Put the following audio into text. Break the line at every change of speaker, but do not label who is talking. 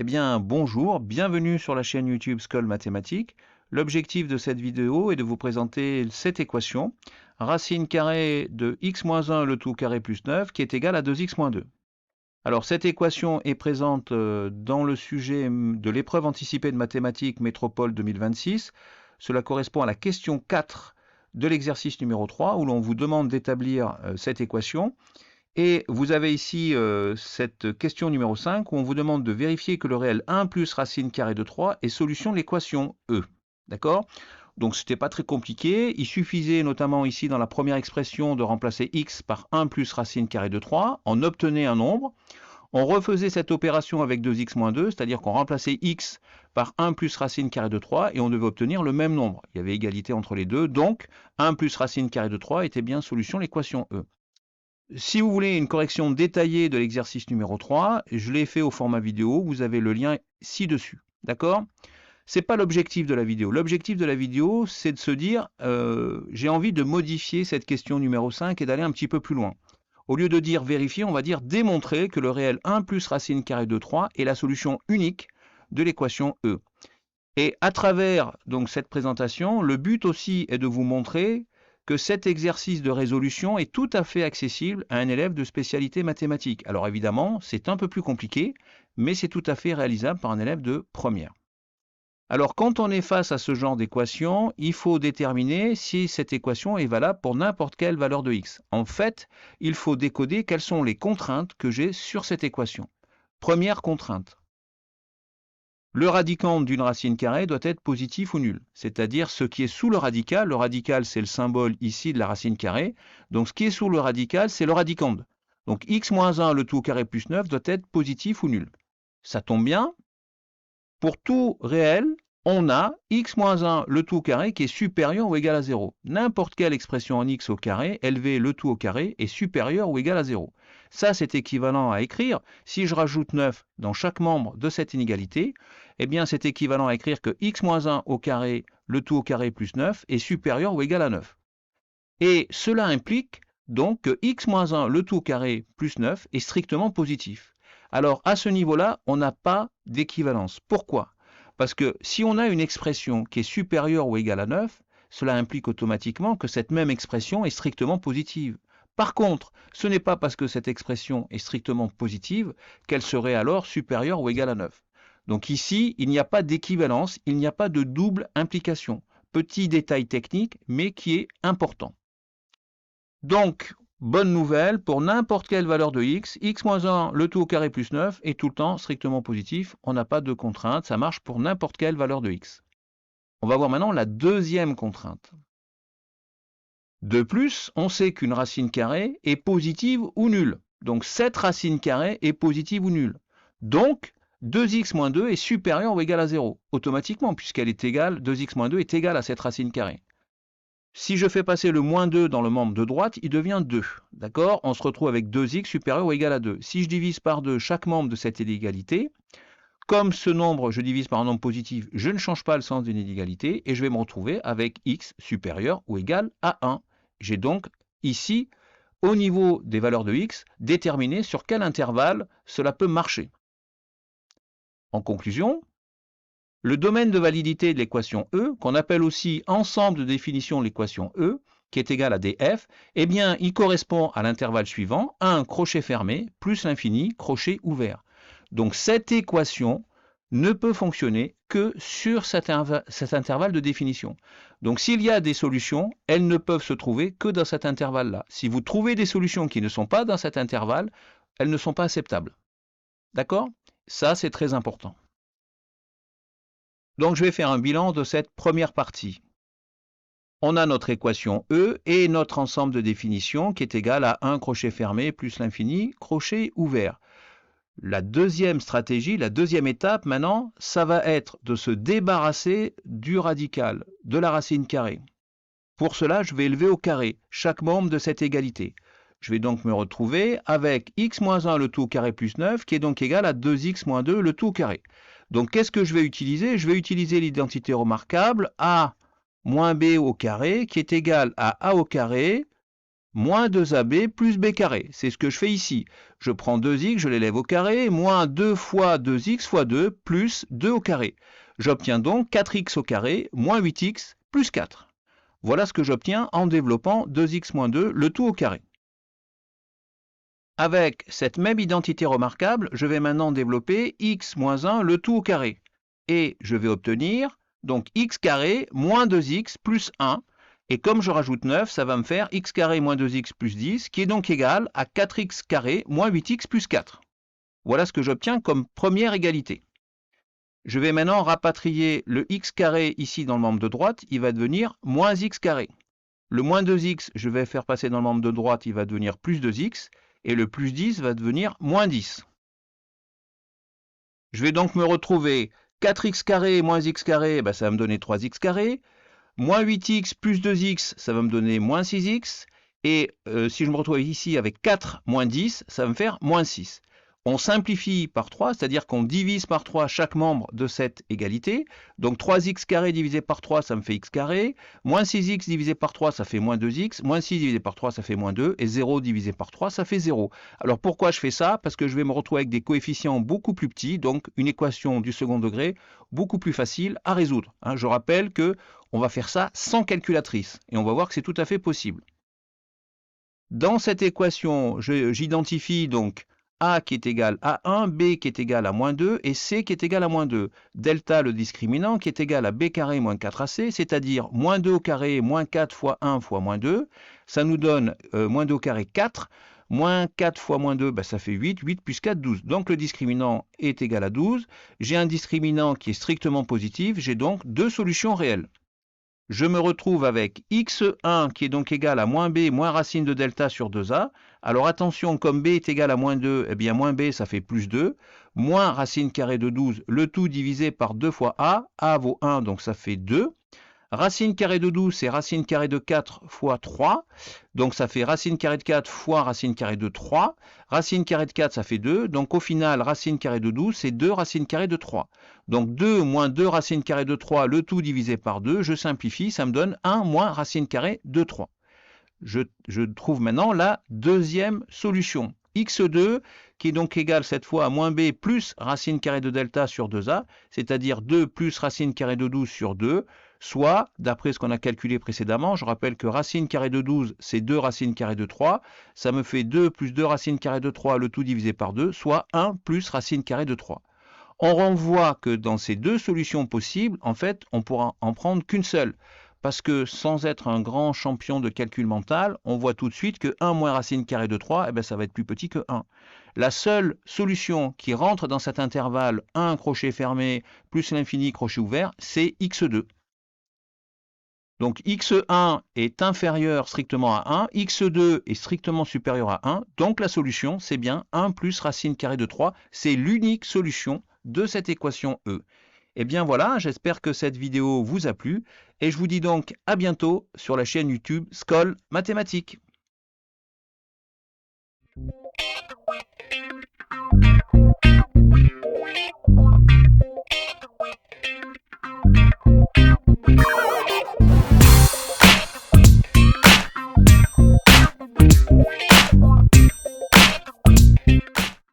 Eh bien, bonjour, bienvenue sur la chaîne YouTube Scol Mathématiques. L'objectif de cette vidéo est de vous présenter cette équation, racine carrée de x-1 le tout carré plus 9 qui est égal à 2x-2. Alors cette équation est présente dans le sujet de l'épreuve anticipée de mathématiques Métropole 2026. Cela correspond à la question 4 de l'exercice numéro 3 où l'on vous demande d'établir cette équation. Et vous avez ici cette question numéro 5 où on vous demande de vérifier que le réel 1 plus racine carrée de 3 est solution de l'équation E. D'accord? Donc ce n'était pas très compliqué. Il suffisait notamment ici dans la première expression de remplacer x par 1 plus racine carrée de 3. On obtenait un nombre. On refaisait cette opération avec 2x moins 2, c'est-à-dire qu'on remplaçait x par 1 plus racine carrée de 3 et on devait obtenir le même nombre. Il y avait égalité entre les deux. Donc 1 plus racine carrée de 3 était bien solution de l'équation E. Si vous voulez une correction détaillée de l'exercice numéro 3, je l'ai fait au format vidéo, vous avez le lien ci-dessus. D'accord? Ce n'est pas l'objectif de la vidéo. L'objectif de la vidéo, c'est de se dire, j'ai envie de modifier cette question numéro 5 et d'aller un petit peu plus loin. Au lieu de dire vérifier, on va dire démontrer que le réel 1 plus racine carrée de 3 est la solution unique de l'équation E. Et à travers donc cette présentation, le but aussi est de vous montrer que cet exercice de résolution est tout à fait accessible à un élève de spécialité mathématiques. Alors évidemment, c'est un peu plus compliqué, mais c'est tout à fait réalisable par un élève de première. Alors quand on est face à ce genre d'équation, il faut déterminer si cette équation est valable pour n'importe quelle valeur de x. En fait, il faut décoder quelles sont les contraintes que j'ai sur cette équation. Première contrainte. Le radicand d'une racine carrée doit être positif ou nul, c'est-à-dire ce qui est sous le radical c'est le symbole ici de la racine carrée, donc ce qui est sous le radical c'est le radicand. Donc x moins 1 le tout carré plus 9 doit être positif ou nul. Ça tombe bien, pour tout réel, on a x moins 1 le tout carré qui est supérieur ou égal à 0. N'importe quelle expression en x au carré, élevé le tout au carré, est supérieur ou égal à 0. Ça, c'est équivalent à écrire, si je rajoute 9 dans chaque membre de cette inégalité, eh bien c'est équivalent à écrire que x moins 1 au carré, le tout au carré plus 9, est supérieur ou égal à 9. Et cela implique donc que x moins 1 le tout au carré plus 9 est strictement positif. Alors à ce niveau-là, on n'a pas d'équivalence. Pourquoi? Parce que si on a une expression qui est supérieure ou égale à 9, cela implique automatiquement que cette même expression est strictement positive. Par contre, ce n'est pas parce que cette expression est strictement positive qu'elle serait alors supérieure ou égale à 9. Donc ici, il n'y a pas d'équivalence, il n'y a pas de double implication. Petit détail technique, mais qui est important. Donc, bonne nouvelle, pour n'importe quelle valeur de x moins 1 le tout au carré plus 9 est tout le temps strictement positif. On n'a pas de contrainte, ça marche pour n'importe quelle valeur de x. On va voir maintenant la deuxième contrainte. De plus, on sait qu'une racine carrée est positive ou nulle. Donc cette racine carrée est positive ou nulle. Donc 2x moins 2 est supérieur ou égal à 0, automatiquement, puisqu'elle est égale, 2x moins 2 est égal à cette racine carrée. Si je fais passer le moins 2 dans le membre de droite, il devient 2. D'accord? On se retrouve avec 2x supérieur ou égal à 2. Si je divise par 2 chaque membre de cette inégalité, comme ce nombre, je divise par un nombre positif, je ne change pas le sens d'une inégalité et je vais me retrouver avec x supérieur ou égal à 1. J'ai donc ici, au niveau des valeurs de x, déterminé sur quel intervalle cela peut marcher. En conclusion, le domaine de validité de l'équation E, qu'on appelle aussi ensemble de définition de l'équation E, qui est égal à df, eh bien, il correspond à l'intervalle suivant, 1 crochet fermé plus l'infini crochet ouvert. Donc cette équation ne peut fonctionner que sur cet intervalle de définition. Donc s'il y a des solutions, elles ne peuvent se trouver que dans cet intervalle-là. Si vous trouvez des solutions qui ne sont pas dans cet intervalle, elles ne sont pas acceptables. D'accord? Ça, c'est très important. Donc je vais faire un bilan de cette première partie. On a notre équation E et notre ensemble de définition qui est égal à 1 crochet fermé plus l'infini crochet ouvert. La deuxième stratégie, la deuxième étape maintenant, ça va être de se débarrasser du radical, de la racine carrée. Pour cela, je vais élever au carré chaque membre de cette égalité. Je vais donc me retrouver avec x moins 1 le tout au carré plus 9 qui est donc égal à 2x moins 2 le tout au carré. Donc qu'est-ce que je vais utiliser? Je vais utiliser l'identité remarquable a moins b au carré qui est égal à a au carré moins 2ab plus b carré. C'est ce que je fais ici. Je prends 2x, je l'élève au carré, moins 2 fois 2x fois 2 plus 2 au carré. J'obtiens donc 4x au carré moins 8x plus 4. Voilà ce que j'obtiens en développant 2x moins 2, le tout au carré. Avec cette même identité remarquable, je vais maintenant développer x moins 1, le tout au carré. Et je vais obtenir donc x carré moins 2x plus 1. Et comme je rajoute 9, ça va me faire x carré moins 2x plus 10, qui est donc égal à 4x carré moins 8x plus 4. Voilà ce que j'obtiens comme première égalité. Je vais maintenant rapatrier le x carré ici dans le membre de droite, il va devenir moins x carré. Le moins 2x, je vais faire passer dans le membre de droite, il va devenir plus 2x. Et le plus 10 va devenir moins 10. Je vais donc me retrouver 4x carré moins x carré, ça va me donner 3x carré. Moins 8x plus 2x, ça va me donner moins 6x. Et si je me retrouve ici avec 4 moins 10, ça va me faire moins 6. On simplifie par 3, c'est-à-dire qu'on divise par 3 chaque membre de cette égalité. Donc 3x carré divisé par 3, ça me fait x carré. Moins 6x divisé par 3, ça fait moins 2x. Moins 6 divisé par 3, ça fait moins 2. Et 0 divisé par 3, ça fait 0. Alors pourquoi je fais ça? Parce que je vais me retrouver avec des coefficients beaucoup plus petits, donc une équation du second degré beaucoup plus facile à résoudre. Je rappelle qu'on va faire ça sans calculatrice. Et on va voir que c'est tout à fait possible. Dans cette équation, j'identifie donc A qui est égal à 1, B qui est égal à moins 2 et C qui est égal à moins 2. Delta, le discriminant, qui est égal à B carré moins 4AC, c'est-à-dire moins 2 au carré moins 4 fois 1 fois moins 2. Ça nous donne moins 2 au carré 4. Moins 4 fois moins 2, ça fait 8. 8 plus 4, 12. Donc le discriminant est égal à 12. J'ai un discriminant qui est strictement positif. J'ai donc deux solutions réelles. Je me retrouve avec x1 qui est donc égal à moins b moins racine de delta sur 2a. Alors attention, comme b est égal à moins 2, eh bien moins b ça fait plus 2, moins racine carrée de 12, le tout divisé par 2 fois a vaut 1, donc ça fait 2. Racine carrée de 12, c'est racine carrée de 4 fois 3. Donc ça fait racine carrée de 4 fois racine carrée de 3. Racine carrée de 4, ça fait 2. Donc au final, racine carrée de 12, c'est 2 racine carrée de 3. Donc 2 moins 2 racine carrée de 3, le tout divisé par 2. Je simplifie, ça me donne 1 moins racine carrée de 3. Je trouve maintenant la deuxième solution. x2 qui est donc égal cette fois à moins b plus racine carrée de delta sur 2a, c'est-à-dire 2 plus racine carrée de 12 sur 2, soit, d'après ce qu'on a calculé précédemment, je rappelle que racine carrée de 12, c'est 2 racine carrée de 3, ça me fait 2 plus 2 racine carrée de 3, le tout divisé par 2, soit 1 plus racine carrée de 3. On renvoie que dans ces deux solutions possibles, en fait, on pourra en prendre qu'une seule. Parce que sans être un grand champion de calcul mental, on voit tout de suite que 1 moins racine carrée de 3, ça va être plus petit que 1. La seule solution qui rentre dans cet intervalle 1 crochet fermé plus l'infini crochet ouvert, c'est x2. Donc x1 est inférieur strictement à 1, x2 est strictement supérieur à 1, donc la solution c'est bien 1 plus racine carrée de 3, c'est l'unique solution de cette équation E. Et bien voilà, j'espère que cette vidéo vous a plu et je vous dis donc à bientôt sur la chaîne YouTube Skol Mathématiques.